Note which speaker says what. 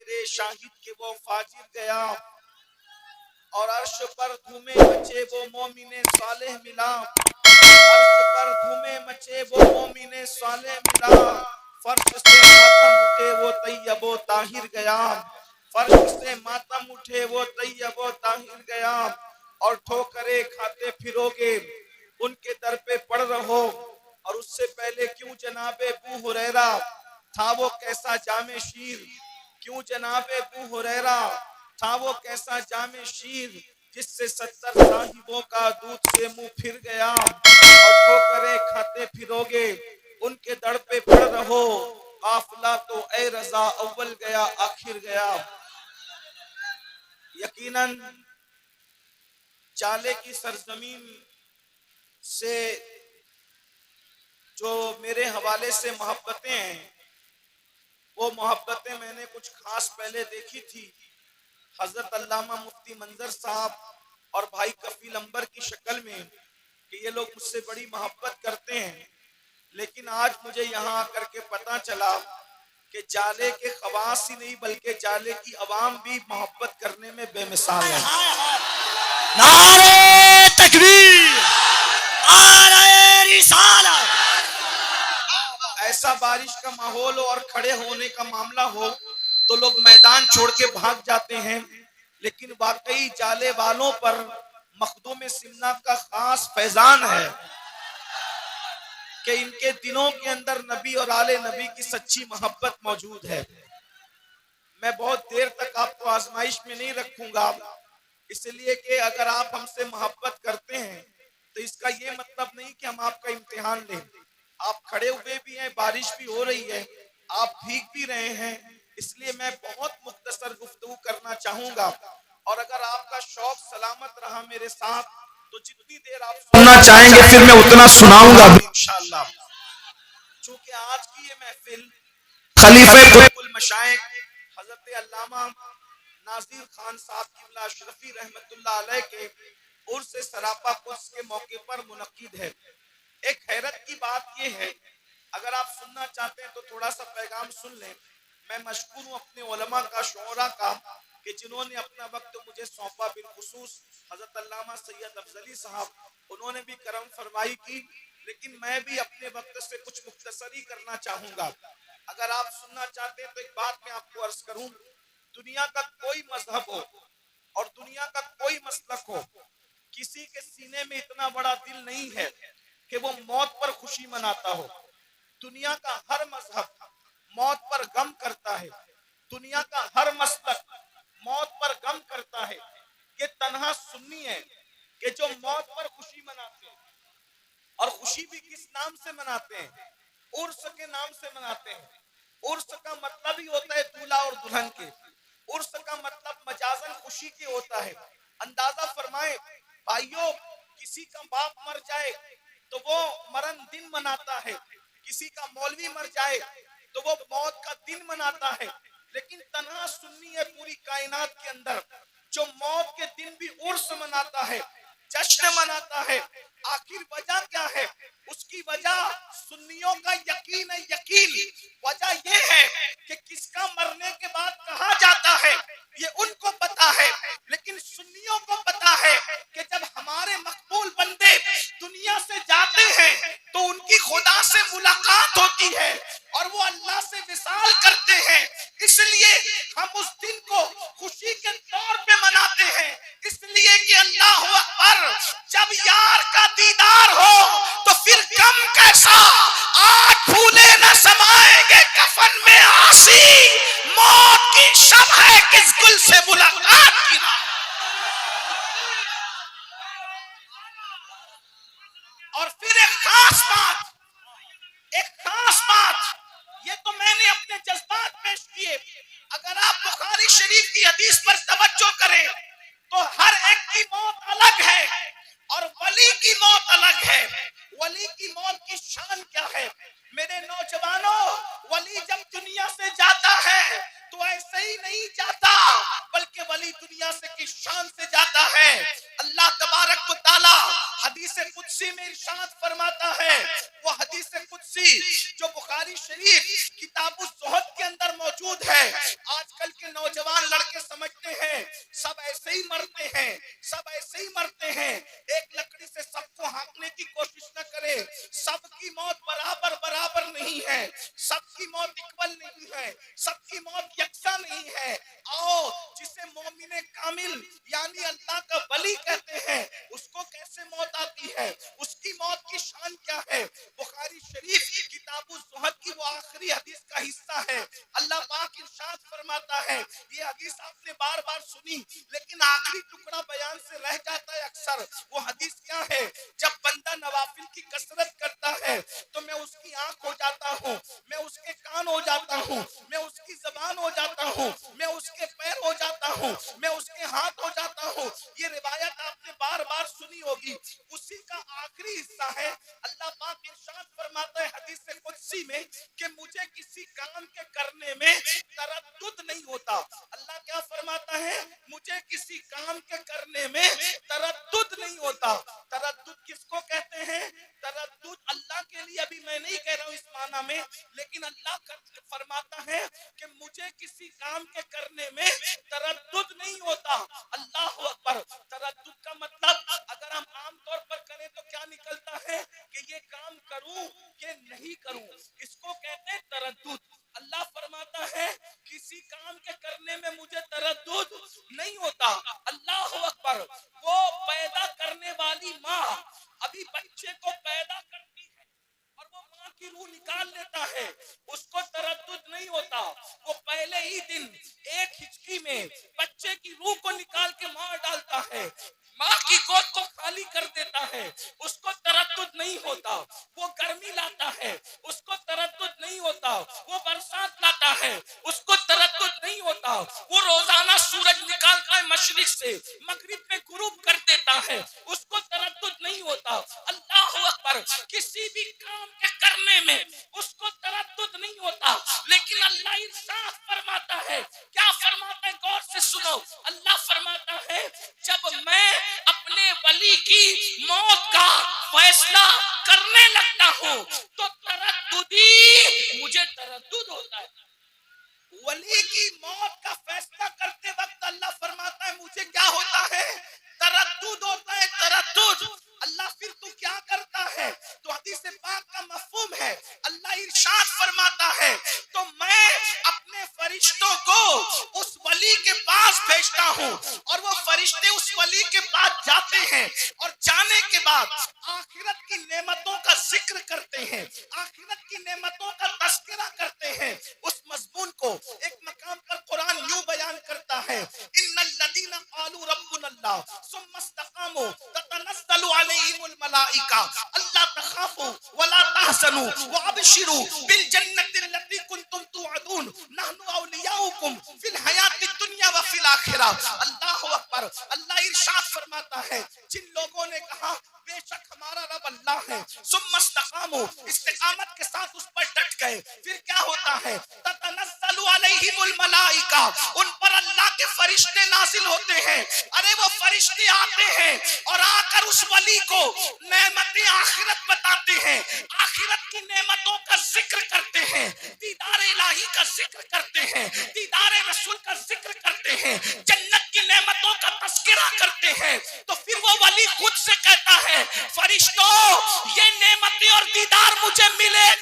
Speaker 1: دے شاہد کے وہ فاجر گیا، اور عرش پر دھومے مچے وہ مومن صالح ملا، عرش پر دھومے مچے وہ مومن صالح ملا، فرش سے ماتم اٹھے وہ طیب و طاہر گیا، فرش سے ماتم اٹھے وہ طیب و طاہر گیا، اور ٹھوکرے کھاتے پھرو گے ان کے در پہ پڑ رہو، اور اس سے پہلے کیوں جناب ابو ہریرہ تھا وہ کیسا جام شیر، کیوں جناب ابو ہریرہ تھا وہ کیسا جام شیر، جس سے 70 صاحبوں کا دودھ سے منہ پھر گیا، اور ٹھوکرے کھاتے پھرو گے ان کے در پہ پڑ رہو، قافلہ تو اے رضا اول گیا آخر گیا۔ یقیناً جالے کی سرزمین سے جو میرے حوالے سے محبتیں ہیں، وہ محبتیں میں نے کچھ خاص پہلے دیکھی تھی، حضرت علامہ مفتی منظر صاحب اور بھائی کفیل انبر کی شکل میں، کہ یہ لوگ مجھ سے بڑی محبت کرتے ہیں، لیکن آج مجھے یہاں آ کر کے پتا چلا کہ جالے کے خواص ہی نہیں بلکہ جالے کی عوام بھی محبت کرنے میں بے مثال ہے۔
Speaker 2: نعرہ تکبیر، نعرہ رسالت۔
Speaker 1: ایسا بارش کا ماحول ہو اور کھڑے ہونے کا معاملہ ہو تو لوگ میدان چھوڑ کے بھاگ جاتے ہیں، لیکن واقعی جالے والوں پر مخدوم سمنا کا خاص فیضان ہے کہ ان کے دنوں کے اندر نبی اور آل نبی کی سچی محبت موجود ہے۔ میں بہت دیر تک آپ کو آزمائش میں نہیں رکھوں گا، اس لیے کہ اگر آپ ہم سے محبت کرتے ہیں تو اس کا یہ مطلب نہیں کہ ہم آپ کا امتحان لیں۔ آپ کھڑے ہوئے بھی ہیں، بارش بھی ہو رہی ہے، آپ بھیگ بھی رہے ہیں، اس لیے میں بہت مختصر گفتگو کرنا چاہوں گا، اور اگر آپ کا شوق سلامت رہا میرے ساتھ تو جتنی دیر آپ سننا چاہیں گے پھر میں اتنا سناؤں گا انشاءاللہ۔ چونکہ آج کی یہ محفل خلیفہ قطب المشائخ حضرت علامہ ناظر خان صاحب قبلہ اشرفی رحمت اللہ علیہ کے عرس سراپا قدس کے موقع پر منعقد ہے۔ ایک حیرت کی بات یہ ہے، اگر آپ سننا چاہتے ہیں تو تھوڑا سا پیغام سن لیں۔ میں مشکور ہوں اپنے علماء کا، شعراء کا، کہ جنہوں نے اپنا وقت مجھے سونپا، بالخصوص حضرت علامہ سید افضلی صاحب، انہوں نے بھی کرم فرمائی کی، لیکن میں بھی اپنے وقت سے کچھ مختصری کرنا چاہوں گا۔ اگر آپ سننا چاہتے ہیں تو ایک بات میں آپ کو عرض کروں، دنیا کا کوئی مذہب ہو اور دنیا کا کوئی مسلک ہو، کسی کے سینے میں اتنا بڑا دل نہیں ہے کہ وہ موت پر خوشی مناتا ہو۔ دنیا کا ہر مذہب موت پر غم کرتا ہے، دنیا کا ہر مسلک موت پر غم کرتا ہے۔ یہ تنہا سنی ہے کہ جو موت پر خوشی مناتے ہیں، اور خوشی بھی کس نام سے مناتے ہیں؟ عرس کے نام سے مناتے ہیں۔ عرس کا مطلب ہی ہوتا ہے دولہا اور دلہن کے، عرس کا مطلب مجازن خوشی کے ہوتا ہے۔ اندازہ فرمائیں بھائیوں، کسی کا باپ مر جائے تو وہ مرن دن مناتا ہے، کسی کا مولوی مر جائے تو وہ موت کا دن مناتا ہے، لیکن تنہا سنی ہے پوری کائنات کے اندر جو موت کے دن بھی عرس مناتا ہے، جشن مناتا ہے۔ آخر وجہ کیا ہے؟ اس کی وجہ سنیوں کا یقین ہے، یقین وجہ یہ ہے کہ کس کا مرنے کے بعد کہا جاتا ہے یہ ان کو پتا ہے، لیکن سنیوں کو پتا ہے کہ جب ہمارے مقبول بندے دنیا سے جاتے ہیں تو ان کی خدا سے ملاقات ہوتی ہے اور وہ اللہ سے وصال کرتے ہیں، اس لیے ہم اس دن کو خوشی کے طور پہ مناتے ہیں، اس لیے کہ اللہ اکبر، جب یار کا دیدار ہو تو پھر غم کیسا، آج پھولے نہ سمائیں گے کفن میں آسی، موت کی شب ہے کس گل سے ملاقات کی۔ اور پھر ایک خاص بات، یہ تو میں نے اپنے جذبات پیش کیے، اگر آپ بخاری شریف کی حدیث پر توجہ کریں تو ہر ایک کی موت الگ ہے اور ولی کی موت الگ ہے۔ ولی کی موت کی شان کیا ہے؟ میرے نوجوانوں، ولی جب دنیا سے جاتا ہے تو ایسے ہی نہیں جاتا، بلکہ ولی دنیا سے کی شان سے جاتا ہے۔ اللہ تبارک و تعالی حدیث قدسی میں ارشاد فرماتا ہے، وہ حدیث قدسی جو بخاری شریف کتاب الزہد کے اندر موجود ہے، آج کل کے فرماتا ہے, یہ حدیث آپ نے بار بار سنی لیکن آخری ٹکڑا بیان سے رہ جاتا ہے اکثر. وہ حدیث کیا ہے؟ جب بندہ نوافل کی کثرت کرتا ہے تو میں اس کی آنکھ ہو جاتا ہوں, میں اس کے کان ہو جاتا ہوں, میں اس کی زبان ہو جاتا ہوں, میں اس کے پیر ہو جاتا ہوں, میں اس کے ہاتھ ہو جاتا ہوں. یہ روایت آپ نے بار بار سنی ہوگی. اسی کا آخری حصہ ہے. اللہ پاک ارشاد فرماتا ہے حدیث قدسی میں کہ مجھے کسی کام کے کرنے میں تردد نہیں ہوتا. اللہ کیا فرماتا ہے؟ مجھے کسی کام کے کرنے میں تردد نہیں ہوتا. تردد کس کو کہتے ہیں؟ تردد اللہ کے لیے ابھی میں نہیں کہہ رہا ہوں اس معنی میں, لیکن اللہ فرماتا ہے کہ مجھے کسی کام کے کرنے میں تردد نہیں ہوتا. اللہ اکبر. تردد کا مطلب اگر ہم عام طور پر کریں تو کیا نکلتا ہے کہ یہ کام کروں کہ نہیں کروں, اس کو کہتے ہیں تردد. اللہ فرماتا ہے کسی کام کے کرنے میں مجھے تردد نہیں ہوتا. اللہ اکبر. وہ پیدا کرنے والی ماں ابھی بچے کو پیدا کرتی ہے اور وہ ماں کی روح نکال لیتا ہے, اس کو تردد نہیں ہوتا. وہ پہلے ہی دن ایک ہچکی میں بچے کی روح کو نکال کے مار ڈالتا ہے, ماں کی گود کو خالی کر دیتا ہے, اس کو تردد نہیں ہوتا. وہ گرمی لاتا ہے, اس کو تردد نہیں ہوتا. وہ برسات لاتا ہے, اس کو تردد نہیں ہوتا. وہ روزانہ سورج نکالتا ہے مشرق سے, مغرب میں غروب کر دیتا ہے, اس کو تردد نہیں ہوتا. اللہ اکبر. کسی بھی کام کے کرنے میں اس کو تردد نہیں ہوتا. لیکن اللہ ارشاد فرماتا ہے, کیا فرماتا ہے؟ غور سے سنو. اللہ فرماتا ہے جب میں اپنے ولی کی موت کا فیصلہ کرنے لگتا ہوں تو ترددی مجھے تردد ہوتا ہے. ولی کی موت کا فیصلہ کرتے وقت اللہ فرماتا ہے مجھے کیا ہوتا ہے؟ تردد ہوتا ہے. تردد. اللہ پھر تو کیا کرتا ہے؟ تو حدیث پاک کا مفہوم ہے, اللہ ارشاد فرماتا ہے تو میں اپنے فرشتوں کو اس ولی کے پاس بھیجتا ہوں اور وہ فرشتے اس ولی کے پاس جاتے ہیں اور جانے کے بعد آخرت کی نعمتوں کا ذکر کرتے ہیں, آخرت کی نعمتوں کا تذکرہ کرتے ہیں. اس مضمون کو ایک مقام پر قرآن یوں بیان کرتا ہے, ان الذین قالوا ربنا اللہ ثم استقاموا تتنزل علیہم الملائکہ الا تخافوا ولا تحزنوا وابشروا بالجنۃ التي کنتم توعدون نحن اولیاؤکم فی الحیاۃ الدنیا وفی الآخرہ. اللہ اکبر. اللہ ارشاد فرماتا ہے جن لوگوں نے کہا بے شک ہمارا رب اللہ ہے, ثم استقاموا, استقامت کے ساتھ اس پر ڈٹ گئے, پھر کیا ہوتا ہے؟ تتنزل علیہم الملائکہ, ان پر اللہ کے فرشتے نازل ہوتے ہیں. ارے وہ فرشتے آتے ہیں اور آ کر اس ولی کو نعمت آخرت بتاتے ہیں, آخرت کی نعمتوں کا ذکر کرتے ہیں, دیدار الہی کا ذکر کرتے ہیں, دیدار رسول کا ذکر کرتے ہیں, جنت کی نعمتوں کا تذکرہ کرتے ہیں. تو پھر وہ ولی خود سے کہتا ہے فرشتوں یہ نعمتیں اور دیدار مجھے ملے